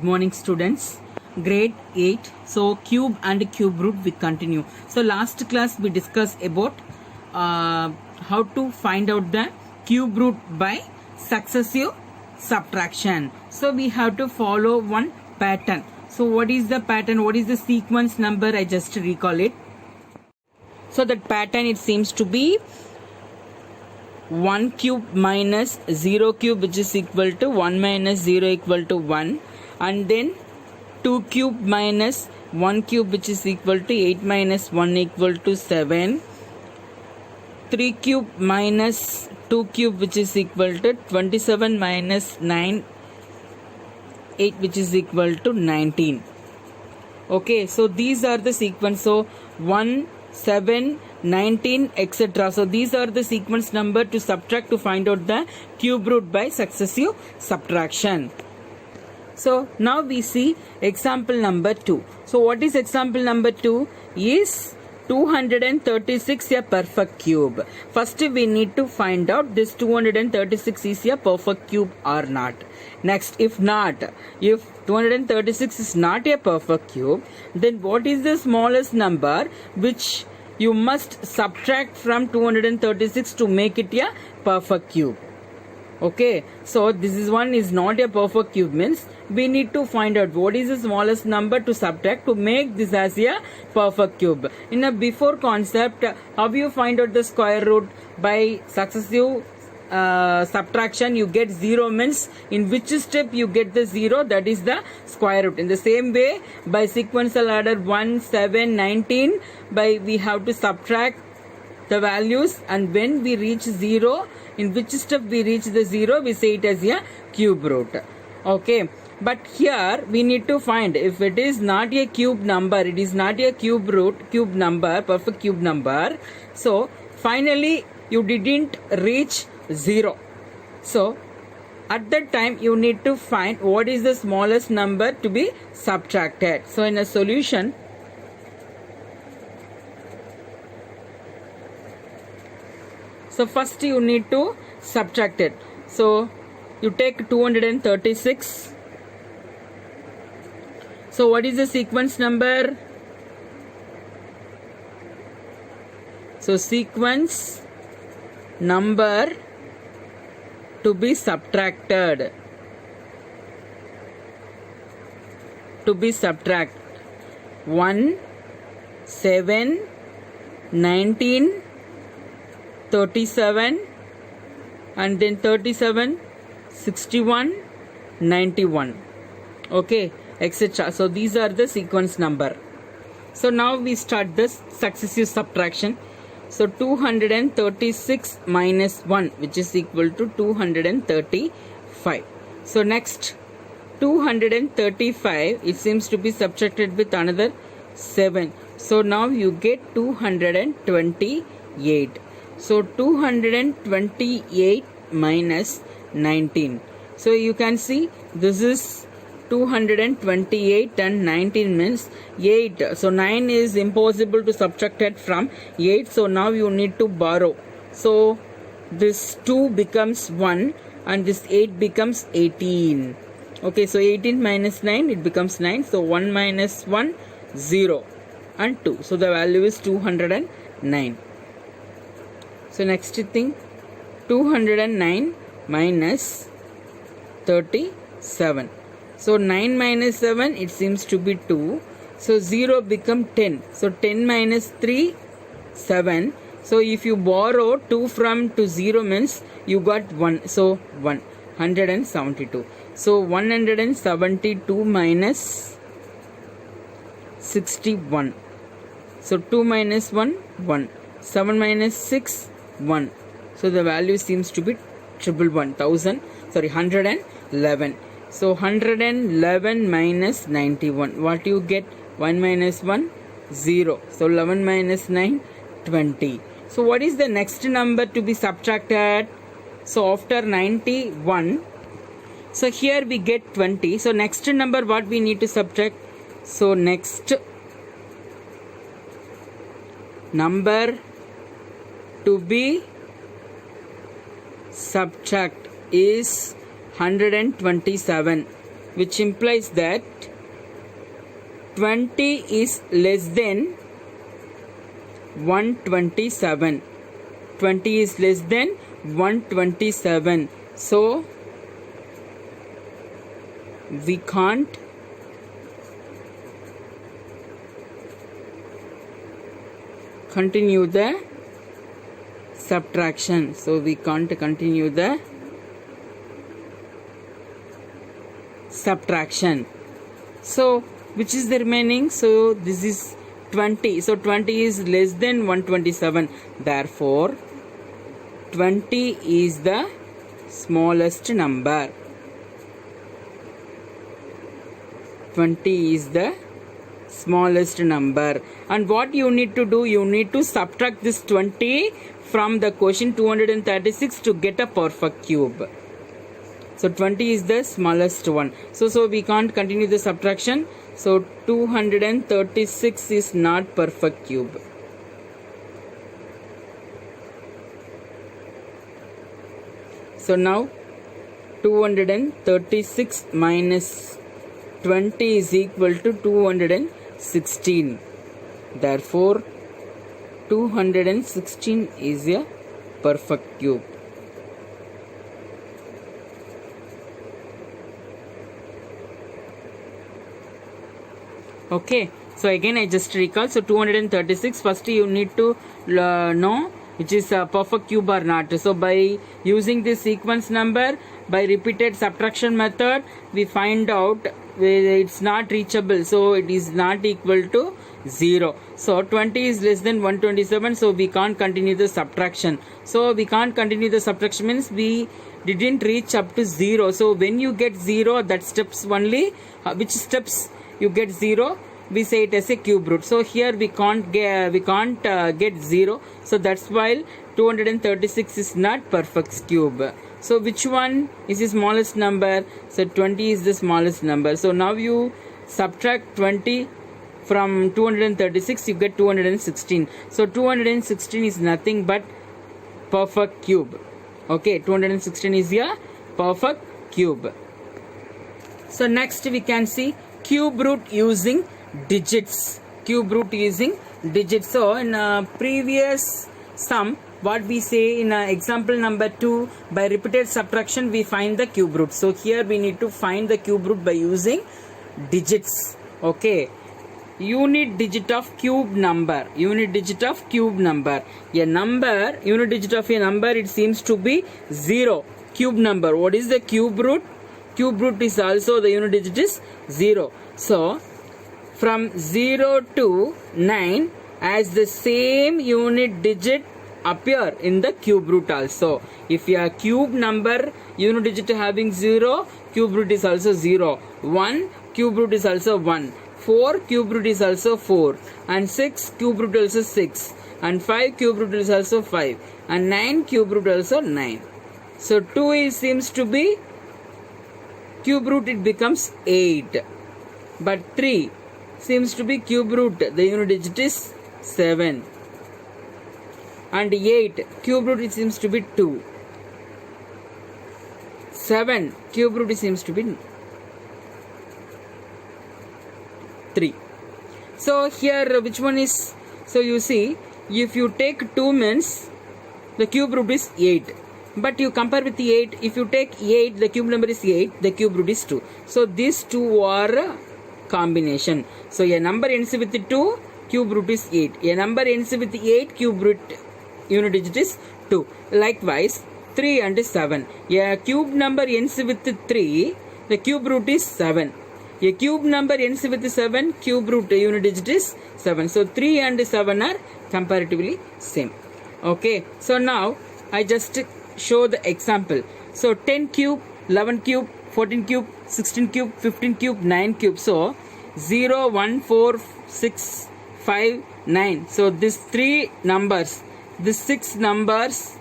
Good morning, students. Grade 8. So cube and cube root we continue. So last class we discussed about how to find out the cube root by successive subtraction. So we have to follow one pattern. So what is the pattern? What is the sequence number? I just recall it. So that pattern, it seems to be 1 cube minus 0 cube, which is equal to 1 minus 0 equal to 1, and then 2 cube minus 1 cube, which is equal to 8 minus 1 equal to 7, 3 cube minus 2 cube, which is equal to 27 minus 9, 8, which is equal to 19. Okay, so these are the sequence. So 1, 7, 19, etc. So these are the sequence number to subtract to find out the cube root by successive subtraction. So now we see example number 2. So what is example number 2? Is 236 a perfect cube? First we need to find out this 236 is a perfect cube or not. Next, if not, if 236 is not a perfect cube, then what is the smallest number which you must subtract from 236 to make it a perfect cube? Okay, so this is one is not a perfect cube, means we need to find out what is the smallest number to subtract to make this as a perfect cube. In a before concept, how you find out the square root? By successive subtraction, you get 0, means in which step you get the 0, that is the square root. In the same way, by sequential order 1, 7, 19, by we have to subtract the values, and when we reach 0, in which step we reach the 0, we say it as a cube root. Okay, but here we need to find if it is not a cube number, it is not a cube root, cube number, perfect cube number. So finally you didn't reach 0. So at that time you need to find what is the smallest number to be subtracted. So in a solution, so first you need to subtract it. So you take 236. So what is the sequence number? So sequence number to be subtracted. To be subtract 1, 7, 19, 37, and then 37, 61, 91. Okay, etc. So these are the sequence number. So now we start this successive subtraction. So 236 minus 1, which is equal to 235. So next 235, it seems to be subtracted with another 7. So now you get 228. So 228 minus 19. So you can see this is 228 and 19 means 8. So 9 is impossible to subtract it from 8. So now you need to borrow. So this 2 becomes 1 and this 8 becomes 18. Okay, so 18 minus 9, it becomes 9. So 1 minus 1, 0 and 2. So the value is 209. So next thing, 209 minus 37. So 9 minus 7, it seems to be 2. So 0 become 10. So 10 minus 3, 7. So if you borrow 2 from to 0 means you got 1. So 172. So 172 minus 61. So 2 minus 1, 1. 7 minus 6, 1. So the value seems to be 111. So 111 minus 91. What you get? 1 minus 1, 0. So 11 minus 9, 20. So what is the next number to be subtracted? So after 91, so here we get 20. So next number what we need to subtract? So next number to be subtract is 127. which implies that 20 is less than 127. 20 is less than 127. So we can't continue the subtraction. So we can't continue the subtraction. So which is the remaining? So this is 20. So 20 is less than 127. Therefore 20 is the smallest number. 20 is the smallest number. And what you need to do, you need to subtract this 20 from the quotient 236 to get a perfect cube. So 20 is the smallest one. So we can't continue the subtraction. So 236 is not perfect cube. So now 236 minus 20 is equal to 216. Therefore 216 is a perfect cube. Okay, so again I just recall. So 236, first you need to know which is a perfect cube or not. So by using this sequence number, by repeated subtraction method, we find out it's not reachable. So it is not equal to 0. So 20 is less than 127. So we can't continue the subtraction. So we can't continue the subtraction means we didn't reach up to 0. So when you get 0, that steps only. Which steps you get 0? We say it as a cube root. So here we can't get 0. So that's why 236 is not perfect cube. So which one is the smallest number? So 20 is the smallest number. So now you subtract 20 from 236, you get 216. So 216 is nothing but perfect cube. Okay, 216 is a perfect cube. So next we can see cube root using digits. Cube root using digits. So in previous sum, what we say in example number 2, by repeated subtraction we find the cube root. So here we need to find the cube root by using digits. Okay, unit digit of cube number. Unit digit of cube number. A number, unit digit of a number, it seems to be 0. Cube number. What is the cube root? Cube root is also the unit digit is 0. So from 0 to 9, as the same unit digit appear in the cube root also. If a cube number unit digit having 0, cube root is also 0. 1, cube root is also 1. 4, cube root is also 4. And 6, cube root also 6. And 5, cube root is also 5. And 9, cube root also 9. So 2 seems to be cube root, it becomes 8. But 3 seems to be cube root, the unit digit is 7. And 8, cube root it seems to be 2. 7, cube root it seems to be 3. So here which one is? So you see, if you take 2 means the cube root is 8. But you compare with the 8, if you take 8, the cube number is 8, the cube root is 2. So these two are combination. So a number ends with 2, cube root is 8. A number ends with 8, cube root unit digit is 2. Likewise 3 and 7. A cube number ends with 3, the cube root is 7. A cube number ends with 7, cube root unit digit is 7. So 3 and 7 are comparatively same. Okay, so now I just show the example. So 10 cube, 11 cube, 14 cube, 16 cube, 15 cube, 9 cube. So 0, 1, 4, 6, 5, 9. So these 3 numbers, these 6 numbers,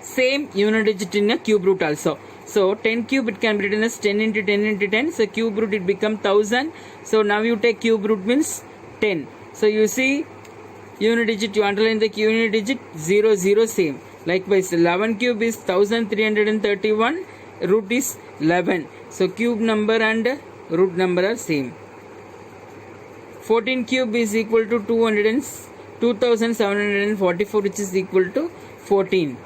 same unit digit in a cube root also. So 10 cube it can be written as 10 into 10 into 10. So cube root it become 1000. So now you take cube root means 10. So you see unit digit, you underline the unit digit 0 0 same. Likewise 11 cube is 1331. root is 11. So cube number and root number are same. 14 cube is equal to 2744, which is equal to 14.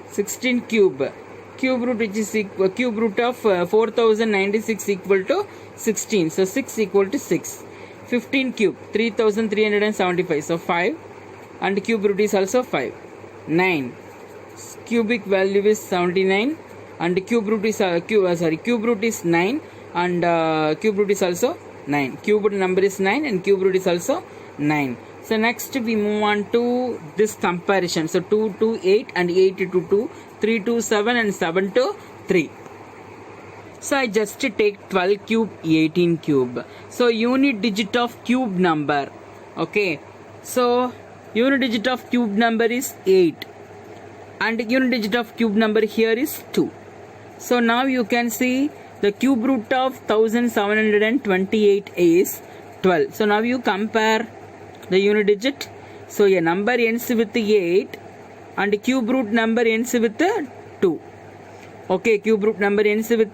16 cube. Cube root which is equal, cube root of 4096 equal to 16. So 6 equal to 6. 15 cube 3375. So 5 and cube root is also 5. 9. Cubic value is 79 and cube root is cube root is 9 and cube root is also 9. Cube root number is 9 and cube root is also 9. So next we move on to this comparison. So 2 to 8 and 8 to 2, 3 to 7 and 7 to 3. So I just take 12 cube, 18 cube. So unit digit of cube number. Okay. So unit digit of cube number is 8. And unit digit of cube number here is 2. So now you can see the cube root of 1728 is 12. So now you compare the unit digit. So a number ends with 8 and cube root number ends with 2. Okay, cube root number ends with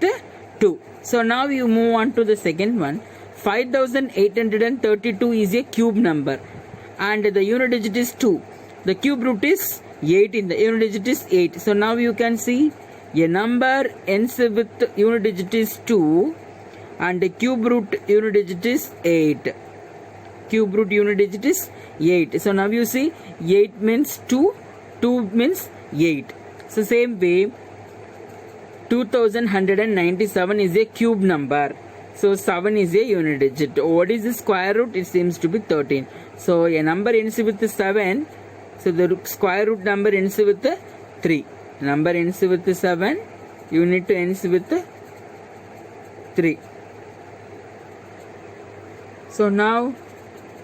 2. So now you move on to the second one. 5832 is a cube number and the unit digit is 2. The cube root is 8 in the unit digit is 8. So now you can see a number ends with unit digit is 2 and the cube root unit digit is 8. Cube root unit digit is 8. So now you see 8 means 2, 2 means 8. So same way 2197 is a cube number. So 7 is a unit digit. What is the square root? It seems to be 13. So a number ends with 7. So the square root number ends with 3. Number ends with 7. Unit ends with 3. So now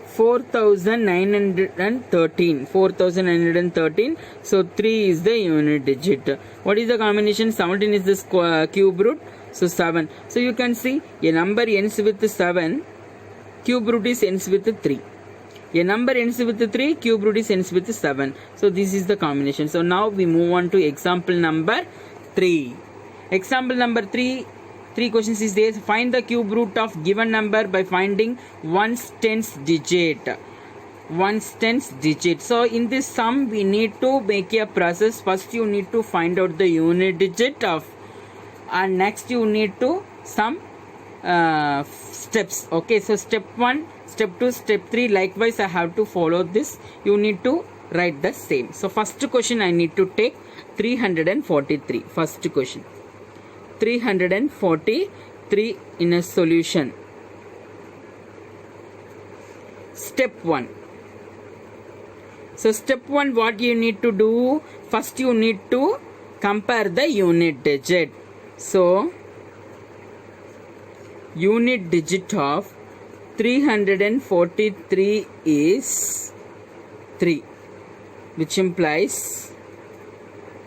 4913. So 3 is the unit digit. What is the combination? 17 is the cube root. So 7. So you can see a number ends with 7. Cube root is ends with 3. A number ends with 3. Cube root is ends with 7. So this is the combination. So now we move on to example number 3. Example number 3. 3 questions is there. Find the cube root of given number by finding 1's tens digit. 1's tens digit. So in this sum we need to make a process. First you need to find out the unit digit of, and next you need to some steps. Okay, so step 1, step 2, step 3 likewise I have to follow this. You need to write the same. So first question I need to take 343. First question 343 in a solution. Step 1. So step 1, what you need to do? First you need to compare the unit digit. So unit digit of 343 is 3, which implies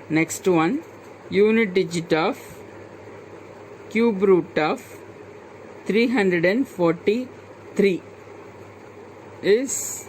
next one, unit digit of cube root of 343 is,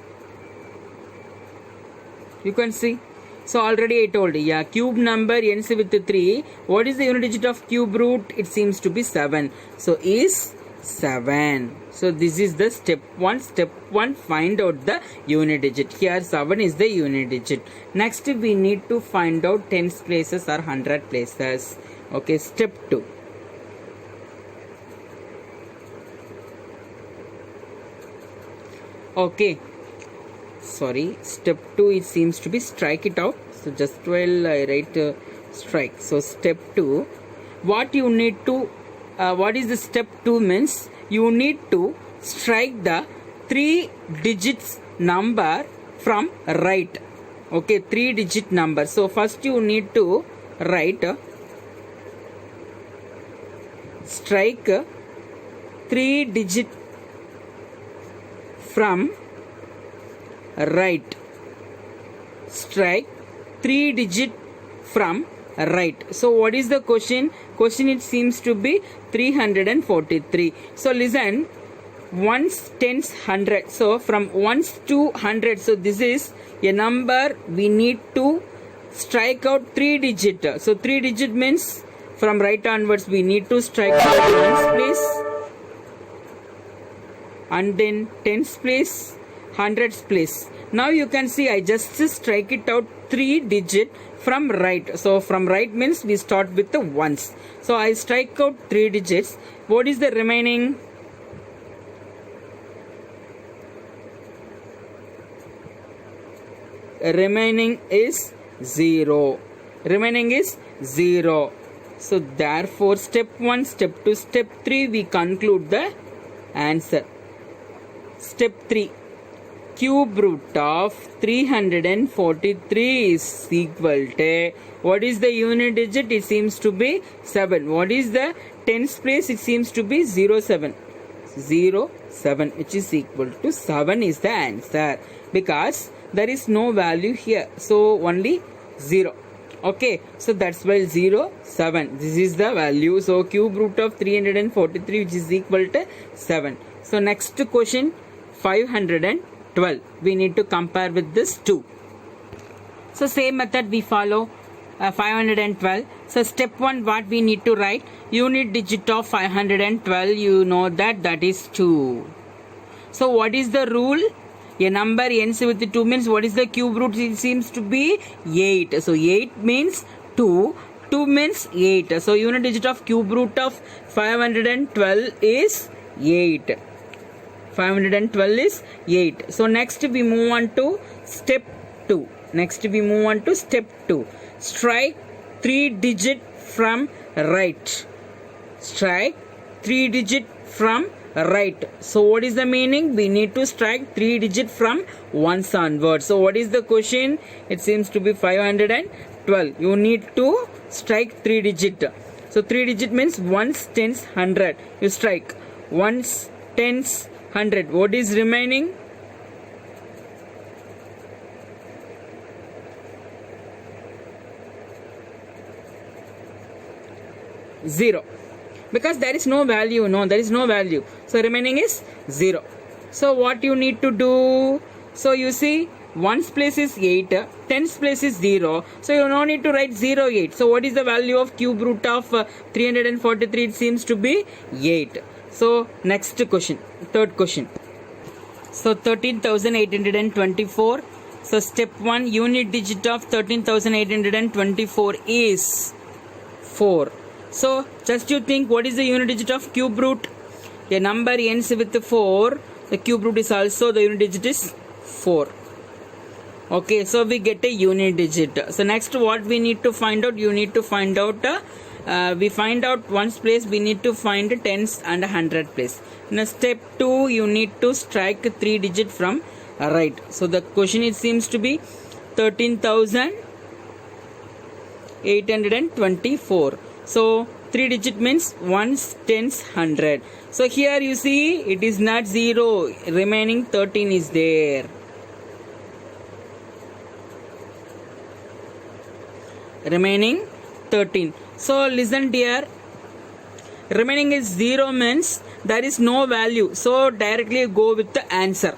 you can see. So already I told you, yeah, cube number ends with 3. What is the unit digit of cube root? It seems to be 7. So is 7. So this is the step 1. Step 1, find out the unit digit. Here 7 is the unit digit. Next we need to find out tens places or 100 places. Okay, step 2. Okay, sorry, step 2 it seems to be strike it out. So just while I write strike. So step 2, what you need to what is the step 2 means? You need to strike the 3 digits number from right. Okay, 3 digit number. So first you need to write strike 3 digit from right. Strike 3 digit from right. So what is the question? Question it seems to be 343. So listen, 1's, 10's, 100. So from 1's to 100. So this is a number we need to strike out 3 digit. So 3 digit means from right onwards we need to strike out ones place, and then tens place, hundreds place. Now you can see I just strike it out 3 digit from right. So from right means we start with the ones. So I strike out 3 digits. What is the remaining? Remaining is 0. Remaining is 0. So therefore step 1, step 2, step 3 we conclude the answer. Step 3. Cube root of 343 is equal to, what is the unit digit? It seems to be 7. What is the tens place? It seems to be 07. 07, which is equal to 7 is the answer, because there is no value here, so only 0. Okay, so that's why 07. This is the value. So cube root of 343, which is equal to 7. So next question, 512. We need to compare with this 2. So same method we follow. 512. So step 1, what we need to write? Unit digit of 512. You know that is 2. So what is the rule? A number ends with 2 means what is the cube root? It seems to be 8. So 8 means 2. 2 means 8. So unit digit of cube root of 512 is 8. 512 is 8. So next we move on to step 2. Strike 3 digit from right. Strike 3 digit from right. So what is the meaning? We need to strike 3 digit from ones onwards. So what is the question? It seems to be 512. You need to strike 3 digit. So 3 digit means ones, tens, 100. You strike ones, tens, 100. What is remaining? Zero. Because there is no value. No, there is no value. So remaining is 0. So what you need to do? So you see, ones place is 8, tens place is 0. So you no need to write 0, 8. So what is the value of cube root of 343? It seems to be 8. So next question, third question. So 13,824. So step 1, unit digit of 13,824 is 4. So just you think, what is the unit digit of cube root? A number ends with 4. The cube root is also, the unit digit is 4. Okay, so we get a unit digit. So next what we need to find out? You need to find out, we find out ones place, we need to find tens and 100 place. Now step 2, you need to strike 3 digit from right. So the question, it seems to be 13,824. So 3 digit means ones, tens, 100. So here you see it is not 0. Remaining 13 is there. Remaining 13. So listen dear. Remaining is 0 means there is no value. So directly go with the answer.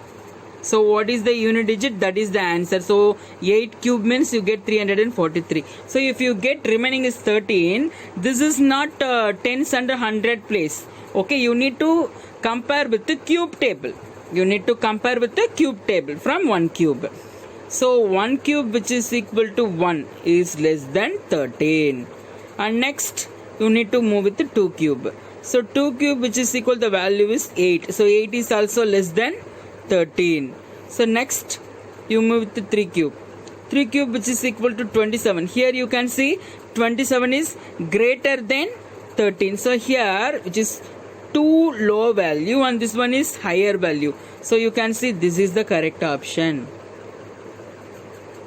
So what is the unit digit? That is the answer. So 8 cube means you get 343. So if you get remaining is 13, this is not tens and 100 place. Okay, you need to compare with the cube table. You need to compare with the cube table from 1 cube. So 1 cube which is equal to 1 is less than 13. And next you need to move with the 2 cube. So 2 cube which is equal, the value is 8. So 8 is also less than 13. So next you move with the 3 cube. 3 cube which is equal to 27. Here you can see 27 is greater than 13. So here which is 2 low value and this one is higher value. So you can see this is the correct option.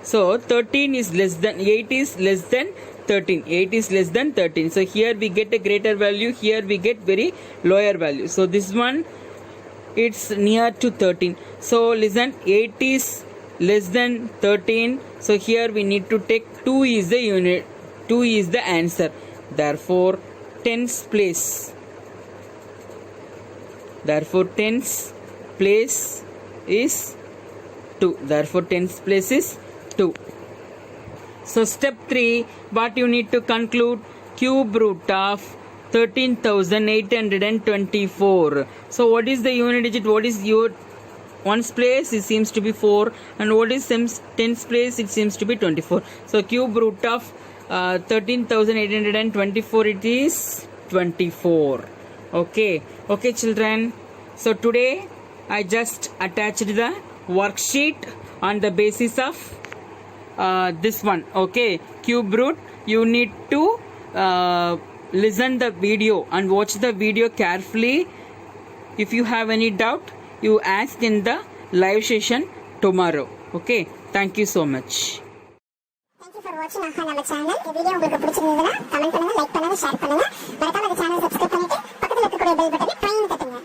So 13 is less than, 8 is less than 13. 8 is less than 13. So here we get a greater value. Here we get very lower value. So this one, it's near to 13. So listen, 8 is less than 13. So here we need to take 2 is the unit. 2 is the answer. Therefore tens place. Therefore tens place is 2. Therefore tens place is 2. So step 3, what you need to conclude? Cube root of 13,824. So what is the unit digit? What is your ones place? It seems to be 4. And what is tens place? It seems to be 24. So cube root of 13,824, it is 24. Okay children. So today I just attached the worksheet on the basis of this one. Okay, cube root. You need to listen the video and watch the video carefully. If you have any doubt, you ask in the live session tomorrow. Okay, thank you so much. Thank you for watching நம்ம channel. இந்த video உங்களுக்கு பிடிச்சிருந்ததுன்னா comment பண்ணுங்க, like பண்ணுங்க, share பண்ணுங்க. மறக்காம இந்த சேனலை சப்ஸ்கிரைப் பண்ணிட்டு பக்கத்துல இருக்கக்கூடிய பெல் பட்டனை ட்ரைன் தட்டுங்க.